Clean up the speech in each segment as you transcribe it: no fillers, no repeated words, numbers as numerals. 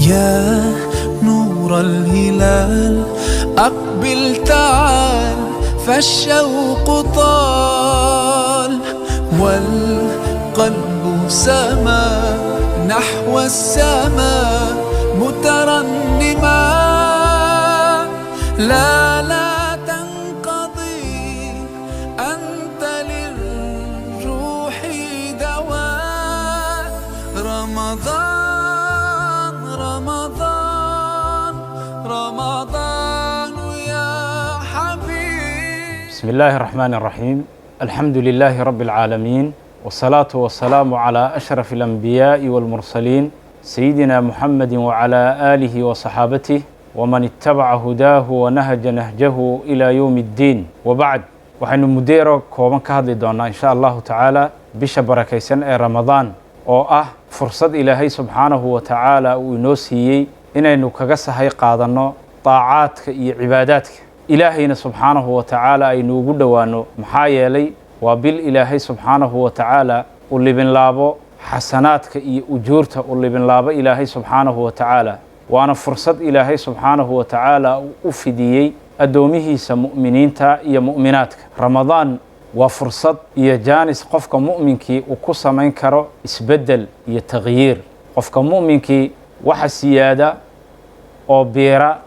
يا نور الهلال أقبل تعال فالشوق طال والقلب سما نحو السماء مترنما لا تنقضي أنت للروح دواء رمضان رمضان رمضان يا حبيب. بسم الله الرحمن الرحيم. الحمد لله رب العالمين، والصلاة والسلام على أشرف الأنبياء والمرسلين سيدنا محمد وعلى آله وصحابته ومن اتبع هداه ونهج نهجه إلى يوم الدين. وبعد waxaynu muddo kooban ka hadli doonaa insha allahu tacaala bisha barakaysan ee ramadaan oo ah fursad ilaahay subxaanahu wa tacaala uu inoo siiyey inaynu kaga sahay qaadanno daacaadka iyo cibaadaadka ilaahayna subxaanahu wa tacaala aynu ugu dhowaano. maxaa yeelay waa bil ilaahay subxaanahu wa tacaala u libinlaabo xasanaadka iyo ujuurta u libinlaabo ilaahay subxaanahu wa tacaala, waana fursad ilaahay subxaanahu wa tacaala u fidiyey addoomihiisa mu'miniinta iyo mu'minaadka. ramadaan waa fursad iyo jaanis qofka mu'minkii uu ku samayn karo isbeddel iyo takhyiir. qofka mu'minkii waxa siyaada oo biira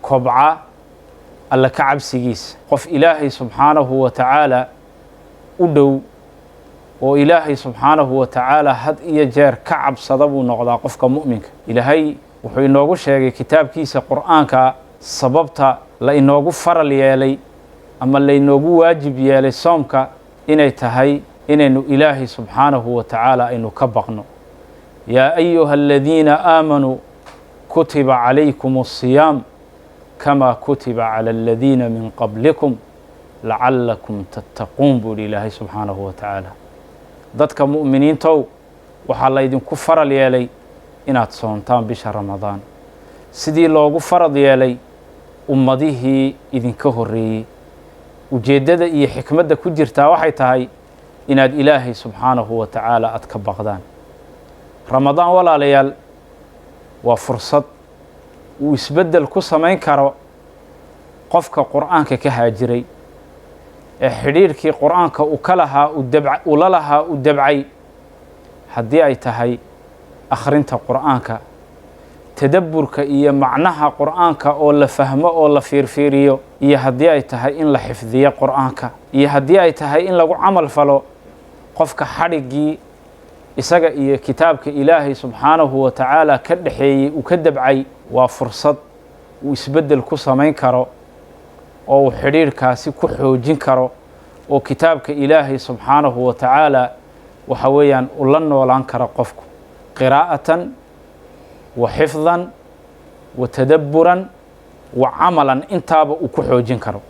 kobca alla ka cabsigiisa. qof ilaahay subxaanahu wa tacaala u dhow oo ilaahay subxaanahu wa tacaala had iyo jeer ka cabsada buu noqdaa qofka mu'minka. ilaahay wuxuu inoogu sheegay kitaabkiisa qur'aanka sababta la inoogu faral yeelay ama la inoogu waajib yeelay soomka inay tahay inaynu ilaahay subxaanahu wa tacaala aynu ka baqno. yaa ayuha aladiina aamanuu kutiba calaykum asiyaam kamaa kutiba cala aladiina min qablikum lacallakum tattaquun buu ihi ilaahay subxaanahu wa tacaala. dadka mu'miniintow waxaa laydinku faral yeelay inaad soontaan bisha ramadaan sidii loogu farad yeelay ummadihii idinka horreeyey. ujeeddada iyo xikmadda ku jirtaa waxay tahay inaad ilaahay subxaanahu wa tacaala aad ka baqdaan. ramadaan walaalayaal waa fursad uu isbeddel ku samayn karo qofka qur'aanka ka haajiray ee xidhiirhkii qur'aanka ula lahaa u dabcay. haddii ay tahay akhrinta qur'aanka, tadabburka iyo macnaha qur'aanka oo la fahmo oo la fiirfiiriyo, iyo haddii ay tahay in la xifdiyo qur'aanka, iyo haddii ay tahay in lagu camal falo qofka xadhiggii isaga iyo kitaabka ilaahay subxaanahu wa tacaala ka dhexeeyey uu ka dabcay. waa fursad uu isbeddel ku samayn karo oo uu xidhiirhkaasi ku xoojin karo oo kitaabka ilaahay subxaanahu wa tacaala waxa weeyaan ula noolaan kara qofku qiraa'atan wa xifdan wa tadabburan wa camalan intaaba uu ku xoojin karo.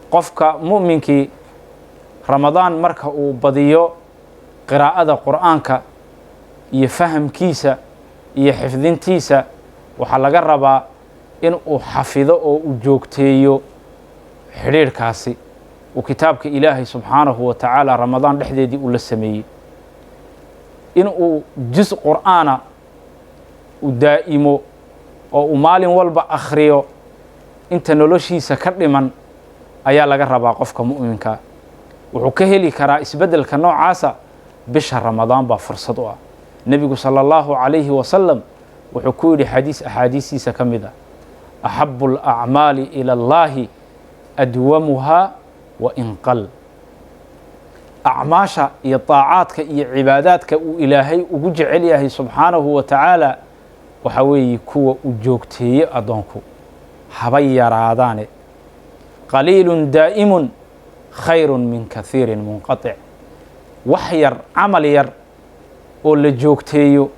qofka mu'minkii ramadaan marka uu badiyo qiraa'ada qur'aanka iyo fahamkiisa iyo xifdintiisa waxaa laga rabaa in uu xafido oo uu joogteeyo xidhiirhkaasi uu kitaabka ilaahay subxaanahu wa tacaala ramadaan dhexdeedii uu la sameeyey. in uu juz qur'aana u daa'imo oo uu maalin walba akhriyo inta noloshiisa ka dhiman ayaa laga rabaa qofka mu'minka. wuxuu ka heli karaa isbeddelka noocaasa bisha ramadaan baa fursad u ah. nebigu sala allahu calayhi wasalam wuxuu ku yidhi axaadiistiisa ka mid ah axabu alacmaali ila allaahi adwamuhaa wa in qal. acmaasha iyo daacaadka iyo cibaadaadka uu ilaahay ugu jecel yahay subxaanahu wa tacaala waxaa weeye kuwa uu joogteeye addoonku haba yaraadaane. qaliilun daa'imun khayrun min kahiirin munqatic. wax yar camal yar oo la joogteeyo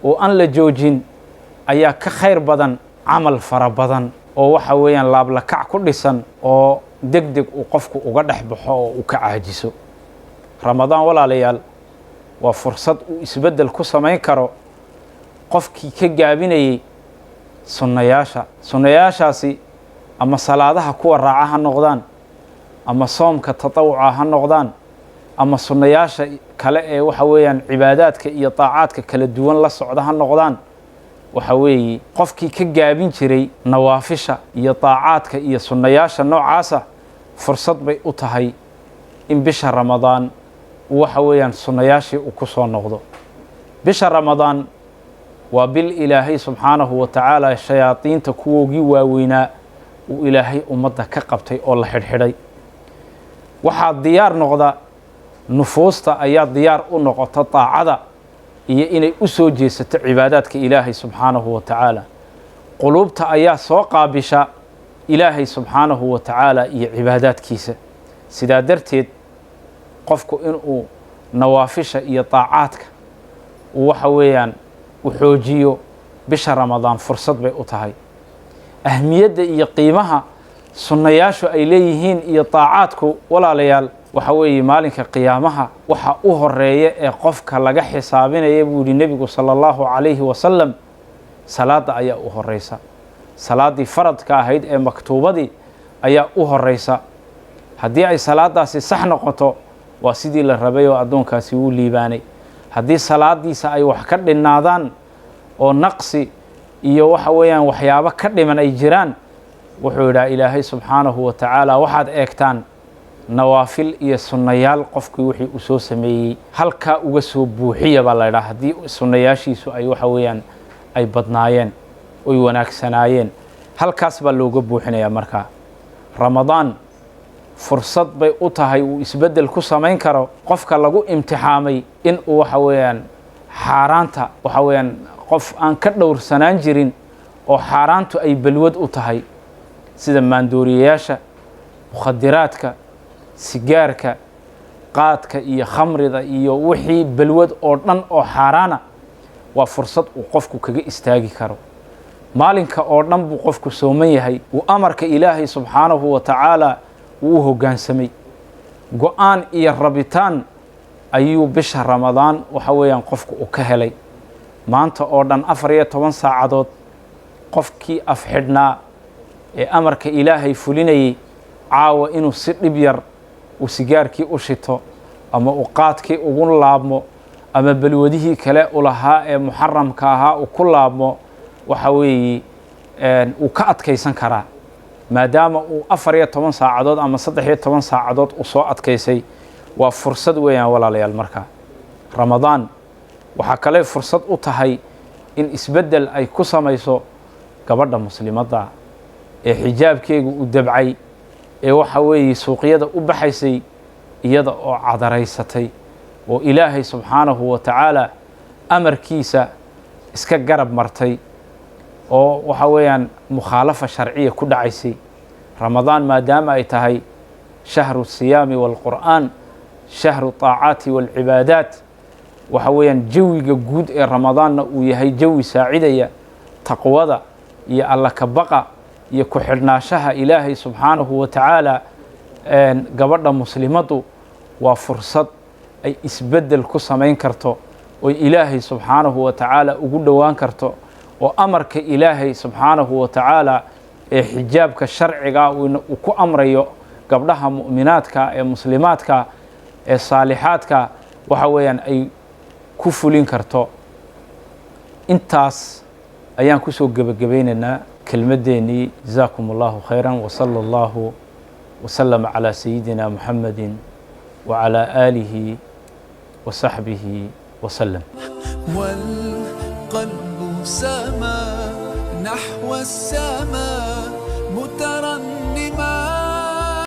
oo aan la joojin ayaa ka khayr badan camal fara badan oo waxa weeyaan laablakac ku dhisan oo deg deg uu qofku uga dhex baxo oo uu ka caajiso. ramadaan walaalayaal waa fursad uu isbeddel ku samayn karo qofkii ka gaabinayey sunnayaashaasi ama salaadaha kuwa raaca ha noqdaan ama soomka tatawuca ha noqdaan ama sunnayaasha kale ee waxa weeyaan cibaadaadka iyo taacaadka kala duwan la socda ha noqdaan waxa weeye qofkii ka gaabin jiray nawaafisha iyo taacaadka iyo sunnayaasha noocaasa fursad bay u tahay in bisha ramadaan waxa weeyaan sunnayaashii uu ku soo noqdo. bisha ramadaan waa bil ilaahay subxaanahu wa tacaala shayaadiinta kuwoogii waaweynaa uu ilaahay ummadda ka qabtay oo la xidhxidhay. waxaa diyaar noqda nufuusta ayaa diyaar u noqota taacada iyo inay u soo jeesato cibaadaadka ilaahay subxaanahu wa tacaala. quluubta ayaa soo qaabisha ilaahay subxaanahu wa tacaala iyo cibaadaadkiisa. sidaa darteed qofku inuu nawaafisha iyo taacaadka waxa weeyaan u xoojiyo bisha ramadaan fursad bay u tahay. ahmiyadda iyo qiimaha sunnayaashu ay leeyihiin iyo taacaadku walaalayaal waxa weeye maalinka qiyaamaha waxa u horeeya ee qofka laga xisaabinaya buu yidhi nebigu sala allahu calayhi wasalam salaadda ayaa u horeysa. salaaddii faradka ahayd ee maktuubadii ayaa u horeysa. haddii ay salaadaasi sax noqoto waa sidii la rabay oo addoonkaasi wuu liibaanay. haddii salaadiisa ay wax ka dhinnaadaan oo naqsi iyo waxa weeyaan waxyaabo ka dhiman ay jiraan wuxuu yidhaha ilaahay subxaanahu wa tacaala waxaad eegtaan nawaafil iyo sunnayaal qofkii wixii uu soo sameeyey halkaa uga soo buuxiya baa la yidhaha. haddii sunnayaashiisu ay waxa weeyaan ay badnaayeen oy wanaagsanaayeen halkaas baa looga buuxinayaa. markaa ramadaan fursad bay u tahay uu isbeddel ku samayn karo qofka lagu imtixaamay in uu waxa weeyaan xaaraanta waxa weeyaan qof aan ka dhowrsanaan jirin oo xaaraantu ay balwad u tahay sida maandooriyayaasha, mukhadiraadka, sigaarka, qaadka iyo khamrida iyo wixii balwad oo dhan oo xaaraana waa fursad uu qofku kaga istaagi karo. maalinka oo dhan buu qofku sooman yahay uu amarka ilaahay subxaanahu wa tacaala uu u hoggaansamay. go-aan iyo rabitaan ayuu bisha ramadaan waxa weeyaan qofku u ka helay. maanta oo dhan 14 saacadood qofkii afxidhnaa ee amarka ilaahay fulinayay caawa inuu si dhib yar uu sigaarkii u shito ama uu qaadkii ugu laabmo ama balwadihii kale u lahaa ee muxaramka ahaa uu ku laabmo waxa weeye uu ka adkaysan karaa maadaama uu 14 saacadood ama 13 saacadood u soo adkaysay. waa fursad weeyaan walaalayaal. markaa ramadaan waxaa kale fursad u tahay in isbeddel ay ku samayso gabadha muslimadda ee xijaabkeegu u dabcay ee waxa weeye suuqyada u baxaysay iyada oo cadaraysatay oo ilaahay subxaanahu wa tacaala amarkiisa iska garab martay oo waxa weeyaan mukhaalafa sharciya ku dhacaysay. ramadaan maadaama ay tahay shahru siyaami waalqur'aan shahru taacaati waalcibaadaat waxa weeyaan jawiga guud ee ramadaanna uu yahay jawi saacidaya taqwada iyo alla ka baqa iyo ku xidhnaanshaha ilaahay subxaanahu wa tacaala. gabadha muslimaddu waa fursad ay isbeddel ku samayn karto oy ilaahay subxaanahu wa tacaala ugu dhowaan karto oo amarka ilaahay subxaanahu wa tacaala ee xijaabka sharciga uu ku amrayo gabdhaha mu'minaadka ee muslimaadka ee saalixaadka waxa weeyaan ay ku fulin karto. intaas ayaan kusoo gebagabaynaynaa kelmaddeenii. jazaakum allahu khayran wasala allahu wasalama calaa sayidina muxamedin wacalaa aalihi wasaxbihi wasalam. والقلب سما نحو السماء